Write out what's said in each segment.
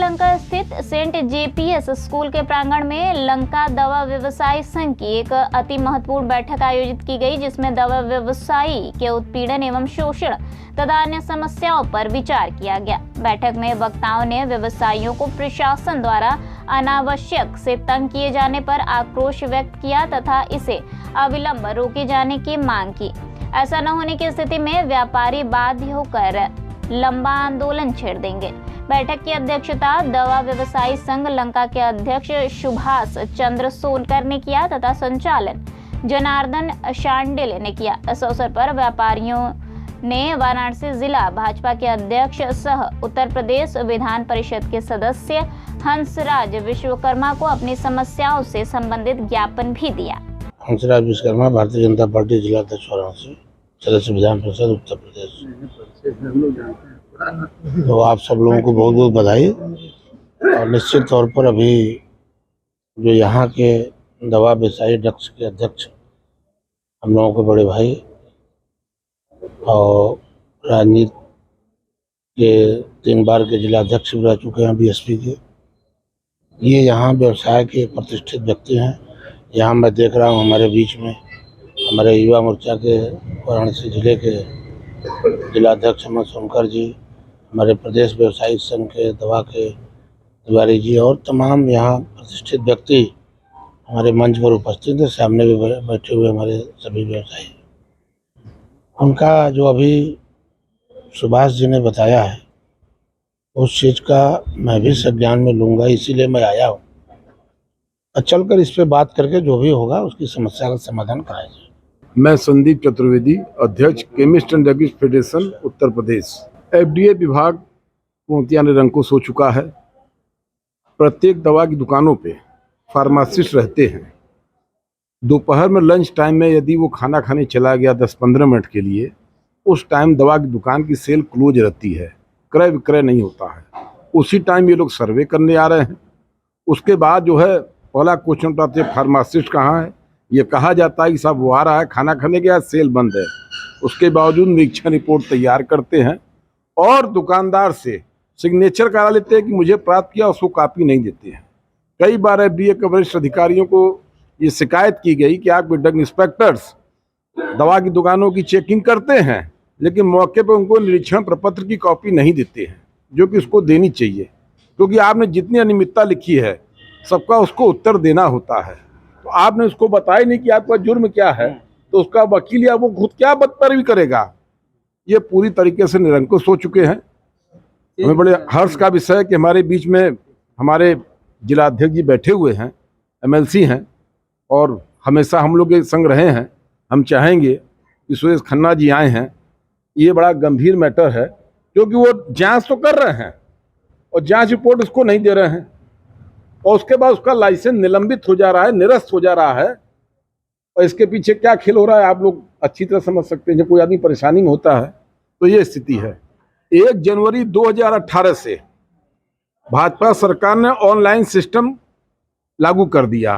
लंका स्थित Saint JPS school के प्रांगण में लंका दवा व्यवसायी संघ की एक अति महत्वपूर्ण बैठक आयोजित की गई, जिसमें दवा व्यवसायी के उत्पीड़न एवं शोषण तथा अन्य समस्याओं पर विचार किया गया। बैठक में वक्ताओं ने व्यवसायियों को प्रशासन द्वारा अनावश्यक से तंग किए जाने पर आक्रोश व्यक्त किया तथा इसे अविलंब रोके जाने की मांग की। ऐसा न होने की स्थिति में व्यापारी बाध्य होकर लंबा आंदोलन छेड़ देंगे। बैठक की अध्यक्षता दवा व्यवसायी संघ लंका के अध्यक्ष सुभाष चंद्र सोनकर ने किया तथा संचालन जनार्दन शांडिल ने किया। इस अवसर पर व्यापारियों ने वाराणसी जिला भाजपा के अध्यक्ष सह उत्तर प्रदेश विधान परिषद के सदस्य हंसराज विश्वकर्मा को अपनी समस्याओं से संबंधित ज्ञापन भी दिया। हंसराज विश्वकर्मा, भारतीय जनता पार्टी जिला अध्यक्ष वाराणसी, सदस्य विधान परिषद उत्तर प्रदेश। तो आप सब लोगों को बहुत बहुत बधाई। और निश्चित तौर पर अभी जो यहाँ के दवा व्यवसायी डक्स के अध्यक्ष हम लोगों के बड़े भाई और राजनीति के 3 बार के जिला अध्यक्ष भी रह चुके हैं बीएसपी के, ये यहाँ व्यवसाय के प्रतिष्ठित व्यक्ति हैं। यहाँ मैं देख रहा हूँ हमारे बीच में हमारे युवा मोर्चा के वाराणसी जिले के जिला अध्यक्ष हेमंत सोनकर जी, हमारे प्रदेश व्यवसायिक संघ के दवा के तिवारी जी और तमाम यहाँ प्रतिष्ठित व्यक्ति हमारे मंच पर उपस्थित हैं। सामने भी बैठे हुए हमारे सभी व्यवसायी, उनका जो अभी सुभाष जी ने बताया है उस चीज़ का मैं भी संज्ञान में लूँगा, इसीलिए मैं आया हूँ। चलकर इस पे बात करके जो भी होगा उसकी समस्या का समाधान कराया जाए। मैं संदीप चतुर्वेदी, अध्यक्ष chemist and druggist federation Uttar Pradesh. FDA विभाग पूर्णतया निरंकुश हो चुका है। प्रत्येक दवा की दुकानों पे फार्मासिस्ट रहते हैं। दोपहर में लंच टाइम में यदि वो खाना खाने चला गया 10-15 मिनट के लिए, उस टाइम दवा की दुकान की सेल क्लोज रहती है, क्रय विक्रय नहीं होता है। उसी टाइम ये लोग सर्वे करने आ रहे हैं। उसके बाद जो है पहला क्वेश्चन उठाते हैं फार्मासिस्ट कहाँ है। ये कहा जाता है कि साहब वो आ रहा है, खाना खाने के बाद सेल बंद है। उसके बावजूद निरीक्षण रिपोर्ट तैयार करते हैं और दुकानदार से सिग्नेचर करा लेते हैं कि मुझे प्राप्त किया, उसको कॉपी नहीं देते हैं। कई बार एफडीए के वरिष्ठ अधिकारियों को ये शिकायत की गई कि आपके ड्रग इंस्पेक्टर्स दवा की दुकानों की चेकिंग करते हैं लेकिन मौके पर उनको निरीक्षण प्रपत्र की कॉपी नहीं देते हैं, जो कि उसको देनी चाहिए, क्योंकि आपने जितनी अनियमितता लिखी है सबका उसको उत्तर देना होता है। तो आपने उसको बताया नहीं कि आपका जुर्म क्या है, तो उसका वकील या वो खुद क्या बदतमीजी करेगा। ये पूरी तरीके से निरंकुश हो चुके हैं। हमें बड़े हर्ष का विषय है कि हमारे बीच में हमारे जिला अध्यक्ष जी बैठे हुए हैं, एमएलसी हैं और हमेशा हम लोग के संग रहे हैं। हम चाहेंगे कि सुरेश खन्ना जी आए हैं। ये बड़ा गंभीर मैटर है, क्योंकि वो जांच तो कर रहे हैं और जांच रिपोर्ट उसको नहीं दे रहे हैं और उसके बाद उसका लाइसेंस निलंबित हो जा रहा है, निरस्त हो जा रहा है। और इसके पीछे क्या खेल हो रहा है आप लोग अच्छी तरह समझ सकते हैं। जब कोई आदमी परेशानी में होता है तो ये स्थिति है। 1 जनवरी 2018 से भाजपा सरकार ने ऑनलाइन सिस्टम लागू कर दिया।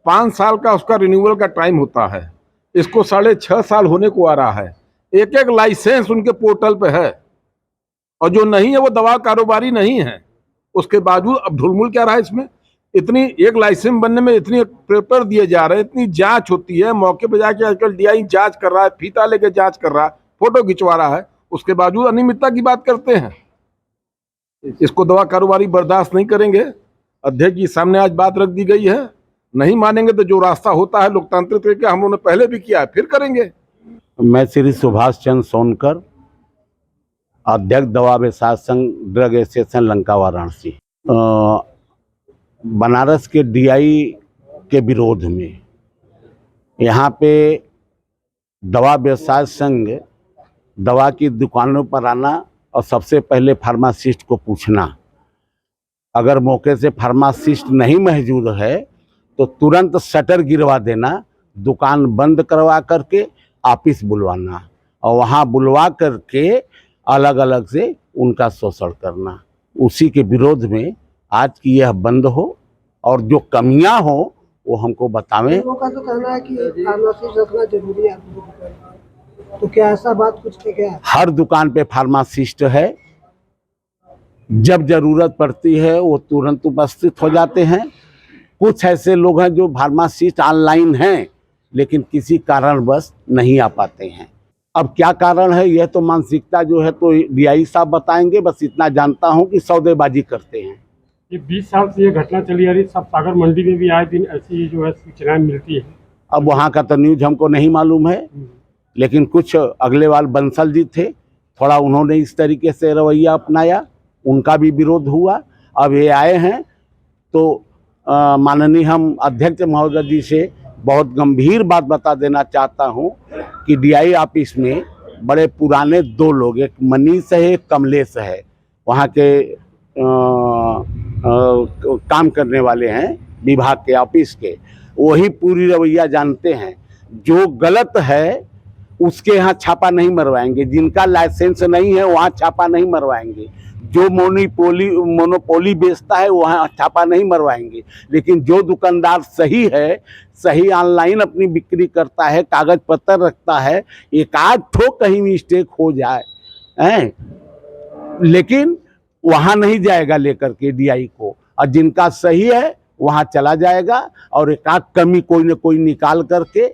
5 साल का उसका रिन्यूअल का टाइम होता है। इसको 6.5 साल होने को आ रहा है। एक लाइसेंस उनके पोर्टल पे है और जो नहीं है वो दवा कारोबारी नहीं है। उसके बावजूद अब ढुलमुल क्या रहा है इसमें, इतनी एक लाइसेंस बनने में इतनी पेपर दिए जा रहे हैं, इतनी जांच होती है, मौके पे जाके आजकल डीआई जांच कर रहा है, फीता लेके जांच कर रहा है, फोटो खिंचवा रहा है, उसके बावजूद अनियमितता की बात करते हैं। इसको दवा कारोबारी बर्दाश्त नहीं करेंगे। अध्यक्ष जी सामने आज बात रख दी गई है, नहीं मानेंगे तो जो रास्ता होता है लोकतांत्रिक तरीके हम लोगों ने पहले भी किया है, फिर करेंगे। मैं श्री सुभाष चंद्र सोनकर, अध्यक्ष दवा व्यवसाय संघ ड्रग एसोसिएशन लंका वाराणसी। बनारस के डीआई के विरोध में यहाँ पे दवा व्यवसाय संघ दवा की दुकानों पर आना और सबसे पहले फार्मासिस्ट को पूछना, अगर मौके से फार्मासिस्ट नहीं मौजूद है तो तुरंत शटर गिरवा देना, दुकान बंद करवा करके ऑफिस बुलवाना और वहाँ बुलवा करके अलग अलग से उनका शोषण करना। उसी के विरोध में आज की यह बंद हो और जो कमियां हो वो हमको बतावें। लोगों का तो कहना है कि फार्मासिस्ट रखना जरूरी है, तो क्या ऐसा बात कुछ है क्या? हर दुकान पे फार्मासिस्ट है जब जरूरत पड़ती है वो तुरंत उपस्थित हो जाते हैं। कुछ ऐसे लोग हैं जो फार्मासिस्ट ऑनलाइन हैं लेकिन किसी कारणवश नहीं आ पाते हैं। अब क्या कारण है यह तो मानसिकता जो है तो डीआई साहब बताएंगे। बस इतना जानता हूं कि सौदेबाजी करते हैं। ये 20 साल से ये घटना चली आ रही है। सब सागर मंडी में भी आए दिन ऐसी जो है सूचनाएं मिलती है। अब वहाँ का तो न्यूज हमको नहीं मालूम है, लेकिन कुछ अगलेवाल बंसल जी थे, थोड़ा उन्होंने इस तरीके से रवैया अपनाया, उनका भी विरोध हुआ। अब ये आए हैं तो माननीय हम अध्यक्ष महोदय जी से बहुत गंभीर बात बता देना चाहता हूं कि डीआई ऑफिस में बड़े पुराने दो लोग, एक मनीष है, एक कमलेश है, वहाँ के काम करने वाले हैं विभाग के ऑफिस के, वही पूरी रवैया जानते हैं। जो गलत है उसके यहाँ छापा नहीं मरवाएंगे, जिनका लाइसेंस नहीं है वहाँ छापा नहीं मरवाएंगे, जो मोनोपोली बेचता है वहाँ छापा नहीं मरवाएंगे। लेकिन जो दुकानदार सही है, सही ऑनलाइन अपनी बिक्री करता है, कागज पत्र रखता है, एक आध ठो कहीं मिस्टेक हो जाए हैं, लेकिन वहाँ नहीं जाएगा लेकर के डीआई को, और जिनका सही है वहाँ चला जाएगा और एक आध कमी कोई न कोई निकाल करके,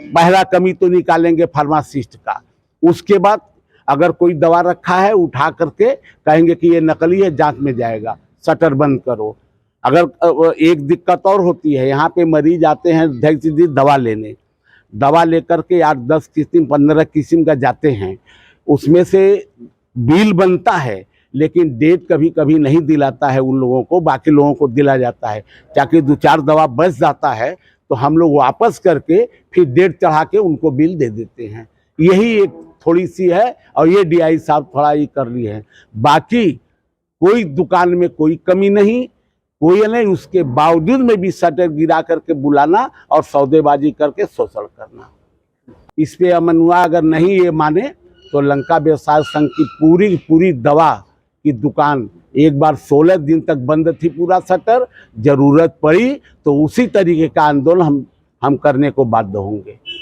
पहला कमी तो निकालेंगे फार्मासिस्ट का, उसके बाद अगर कोई दवा रखा है उठा करके कहेंगे कि ये नकली है, जांच में जाएगा, शटर बंद करो। अगर एक दिक्कत और होती है, यहाँ पे मरीज आते हैं अध्यक्ष जी दवा लेने, दवा लेकर के 8-10 किस्म 15 किस्म का जाते हैं, उसमें से बिल बनता है लेकिन डेट कभी कभी नहीं दिलाता है उन लोगों को, बाकी लोगों को दिला जाता है, ताकि 2-4 दवा बच जाता है तो हम लोग वापस करके फिर डेट चढ़ा के उनको बिल दे देते हैं। यही एक थोड़ी सी है और ये डीआई साहब थोड़ा ये कर ली है। बाकी कोई दुकान में कोई कमी नहीं, कोई नहीं, उसके बावजूद में भी शटर गिरा करके बुलाना और सौदेबाजी करके शोषण करना। इस पे अमनुआ अगर नहीं ये माने तो लंका व्यवसाय संघ की पूरी दवा की दुकान एक बार 16 दिन तक बंद थी, पूरा शटर, जरूरत पड़ी तो उसी तरीके का आंदोलन हम करने को बाध्य होंगे।